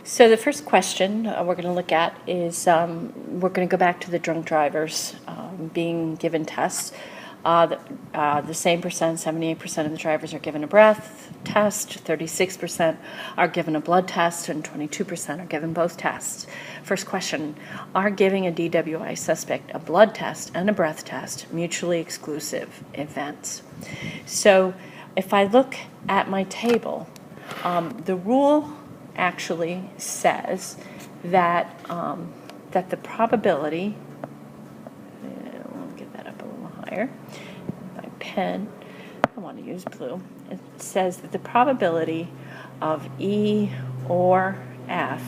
So the first question we're going to look at is we're going to go back to the drunk drivers being given tests. The same percent, 78% of the drivers are given a breath test, 36% are given a blood test, and 22% are given both tests. First question, are giving a DWI suspect a blood test and a breath test mutually exclusive events? So if I look at my table, the rule actually says that that the probability, we'll get that up a little higher, my pen, I want to use blue, it says that the probability of E or F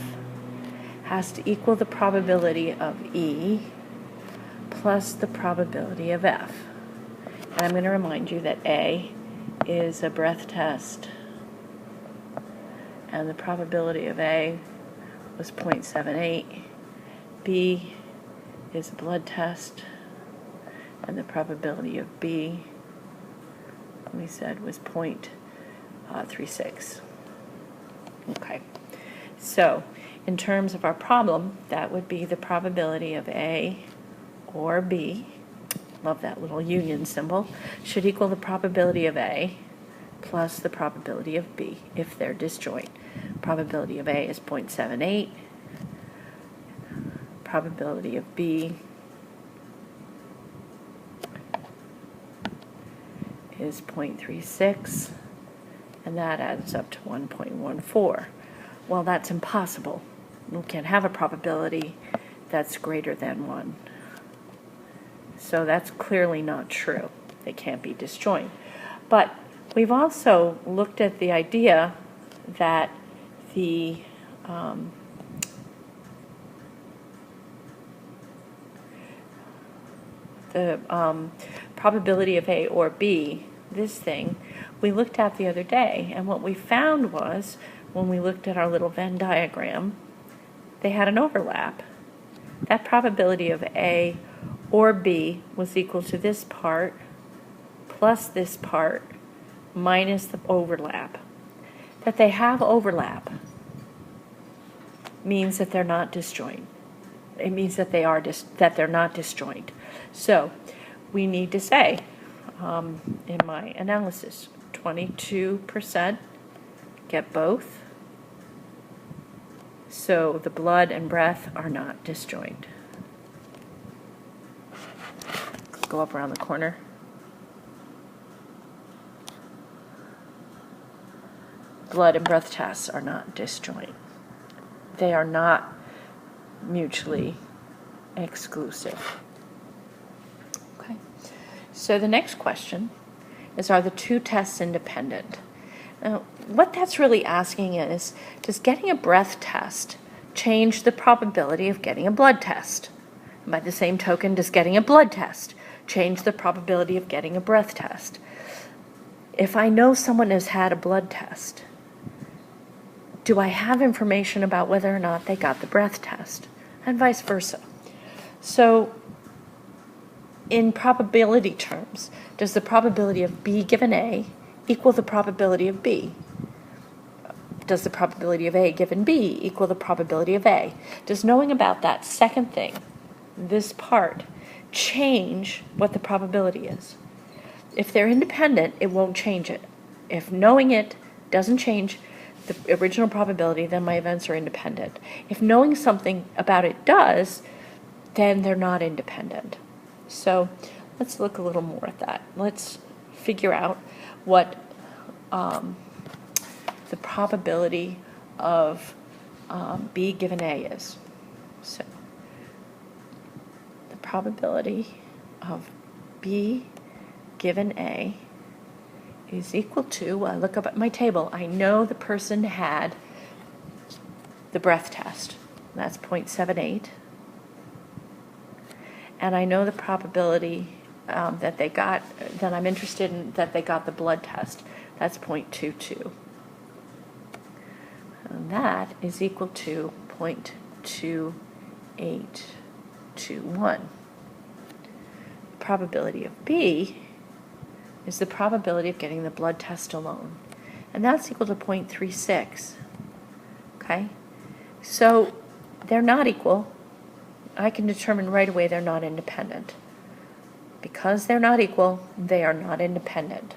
has to equal the probability of E plus the probability of F. And I'm going to remind you that A is a breath test, and the probability of A was 0.78. B is a blood test, and the probability of B, we said, was 0.36. Okay, so in terms of our problem, that would be the probability of A or B, love that little union symbol, should equal the probability of A plus the probability of B if they're disjoint. Probability of A is 0.78. Probability of B is 0.36, and that adds up to 1.14. Well, that's impossible. We can't have a probability that's greater than 1. So that's clearly not true. They can't be disjoint. But we've also looked at the idea that the probability of A or B, this thing, we looked at the other day, and what we found was, when we looked at our little Venn diagram, they had an overlap. That probability of A or B was equal to this part plus this part minus the overlap. That they have overlap means that they're not disjoint. It means that that they're not disjoint. So we need to say, in my analysis, 22% get both. So the blood and breath are not disjoint. Go up around the corner. Blood and breath tests are not disjoint. They are not mutually exclusive. Okay. So the next question is, are the two tests independent? Now, what that's really asking is, does getting a breath test change the probability of getting a blood test? And by the same token, does getting a blood test change the probability of getting a breath test? If I know someone has had a blood test, do I have information about whether or not they got the breath test? And vice versa. So in probability terms, does the probability of B given A equal the probability of B? Does the probability of A given B equal the probability of A? Does knowing about that second thing, this part, change what the probability is? If they're independent, it won't change it. If knowing it doesn't change the original probability, then my events are independent. If knowing something about it does, then they're not independent. So let's look a little more at that. Let's figure out what the probability of B given A is. So the probability of B given A is equal to, I look up at my table, I know the person had the breath test. That's 0.78. And I know the probability that they got, that I'm interested in, that they got the blood test. That's 0.22. And that is equal to 0.2821. Probability of B is the probability of getting the blood test alone. And that's equal to 0.36. Okay? So they're not equal. I can determine right away they're not independent. Because they're not equal, they are not independent.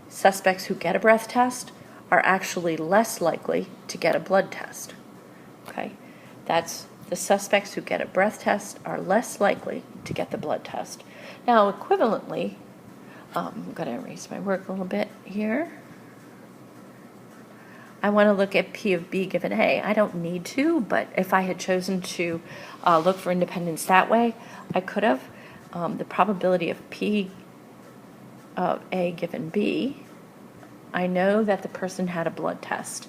Suspects who get a breath test are actually less likely to get a blood test. Okay, that's the suspects who get a breath test are less likely to get the blood test. Now, equivalently, I'm going to erase my work a little bit here. I want to look at P of B given A. I don't need to, but if I had chosen to look for independence that way, I could have. The probability of P of A given B, I know that the person had a blood test,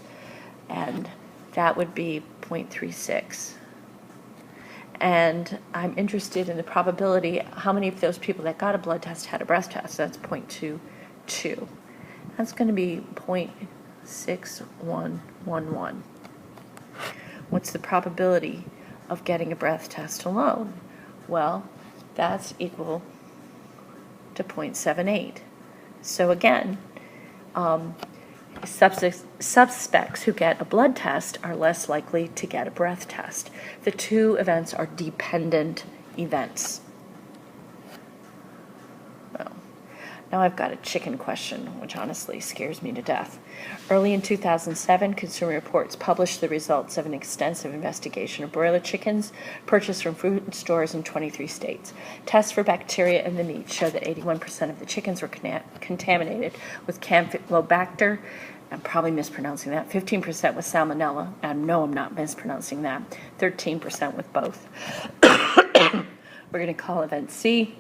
and that would be 0.36. And I'm interested in the probability, how many of those people that got a blood test had a breath test. That's 0.22. That's going to be 0.6111. What's the probability of getting a breath test alone? Well, that's equal to 0.78. So again, suspects who get a blood test are less likely to get a breath test. The two events are dependent events. Well, now I've got a chicken question, which honestly scares me to death. Early in 2007, Consumer Reports published the results of an extensive investigation of broiler chickens purchased from food stores in 23 states. Tests for bacteria in the meat showed that 81% of the chickens were contaminated with Campylobacter. I'm probably mispronouncing that. 15% with Salmonella. I know I'm not mispronouncing that. 13% with both. We're going to call event C.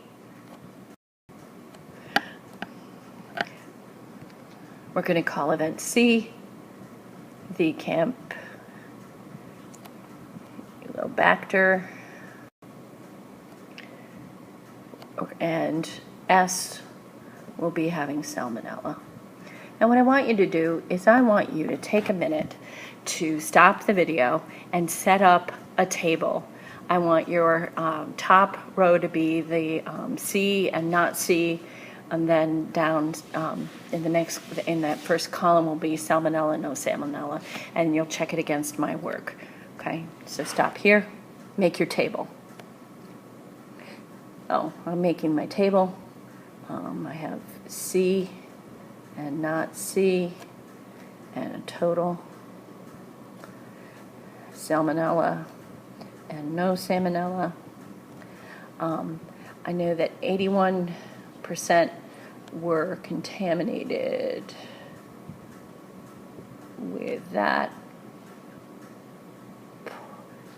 We're going to call event C the Campylobacter, and S will be having Salmonella. Now what I want you to do is I want you to take a minute to stop the video and set up a table. I want your top row to be the C and not C, and then down in that first column will be Salmonella, no Salmonella, and you'll check it against my work. Okay, so stop here, make your table. Oh, I'm making my table. I have C and not C, and a total, Salmonella and no Salmonella. I know that 81% were contaminated with that.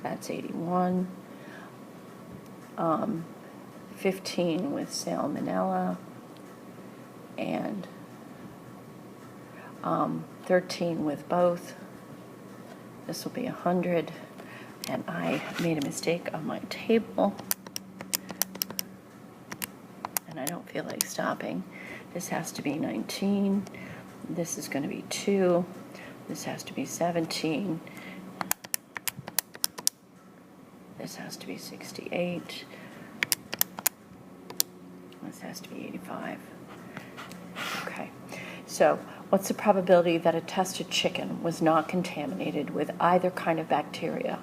That's 81. 15 with Salmonella, and 13 with both. This will be 100, and I made a mistake on my table, and I don't feel like stopping. This has to be 19. This is going to be 2. This has to be 17. This has to be 68. This has to be 85. Okay, so what's the probability that a tested chicken was not contaminated with either kind of bacteria?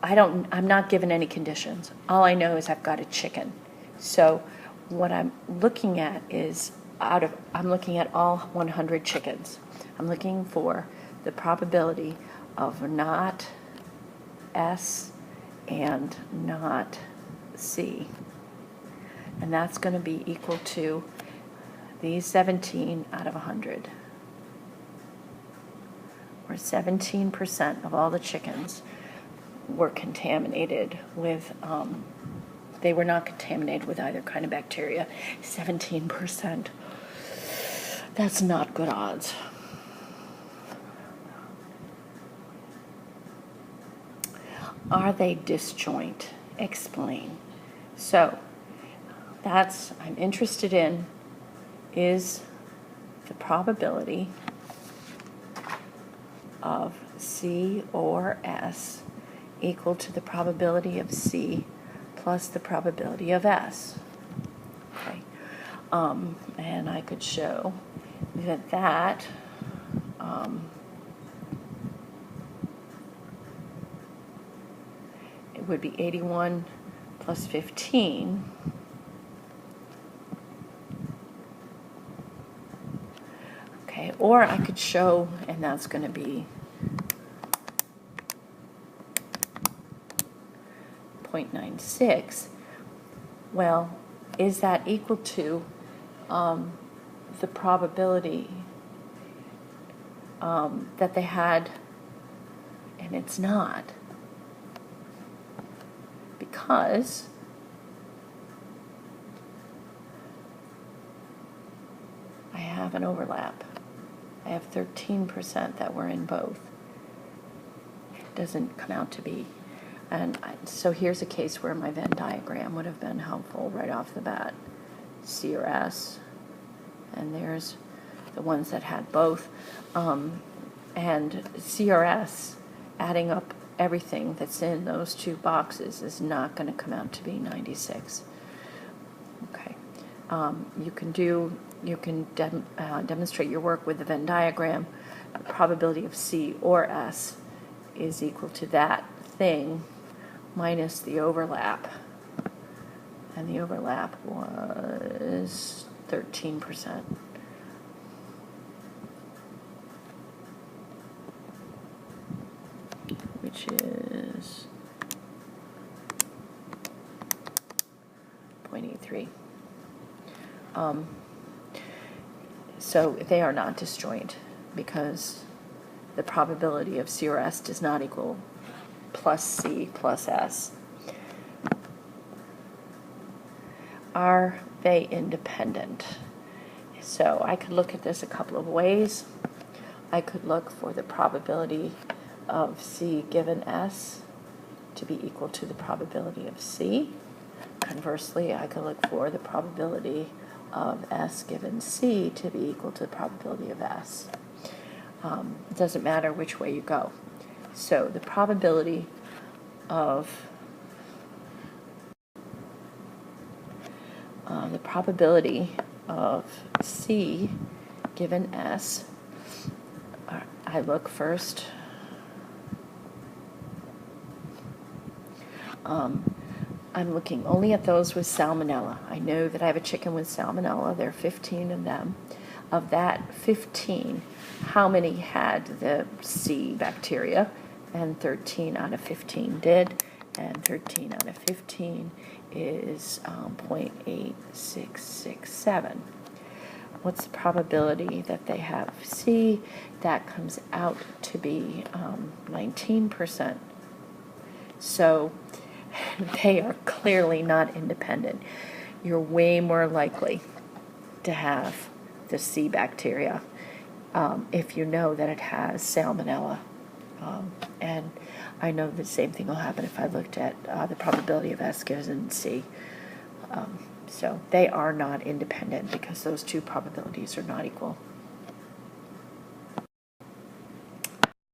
I'm not given any conditions. All I know is I've got a chicken. So what I'm looking at is I'm looking at all 100 chickens. I'm looking for the probability of not S and not C. And that's going to be equal to these 17 out of 100. Where 17% of all the chickens were contaminated with, they were not contaminated with either kind of bacteria. 17%. That's not good odds. Are they disjoint? Explain. So, I'm interested in is the probability of C or S equal to the probability of C plus the probability of S. Okay. And I could show that it would be 81 plus 15. Okay, or I could show, and that's going to be 0.96. Well, is that equal to the probability that they had? And it's not, because I have an overlap. I have 13% that were in both. It doesn't come out to be. And so here's a case where my Venn diagram would have been helpful right off the bat. C or S, and there's the ones that had both. And CRS, adding up everything that's in those two boxes, is not going to come out to be 96. Okay. You can demonstrate your work with the Venn diagram. The probability of C or S is equal to that thing minus the overlap. And the overlap was 13%. Which is 0.83. So they are not disjoint because the probability of C or S does not equal plus C plus S. Are they independent? So I could look at this a couple of ways. I could look for the probability of C given S to be equal to the probability of C. Conversely, I could look for the probability of S given C to be equal to the probability of S. It doesn't matter which way you go. So the probability of C given S, I look first. I'm looking only at those with salmonella. I know that I have a chicken with salmonella. There are 15 of them. Of that 15, how many had the C bacteria? And 13 out of 15 did. And 13 out of 15 is 0.8667. What's the probability that they have C? That comes out to be 19%. So they are clearly not independent. You're way more likely to have the C bacteria if you know that it has salmonella. And I know the same thing will happen if I looked at the probability of S given C. So they are not independent because those two probabilities are not equal.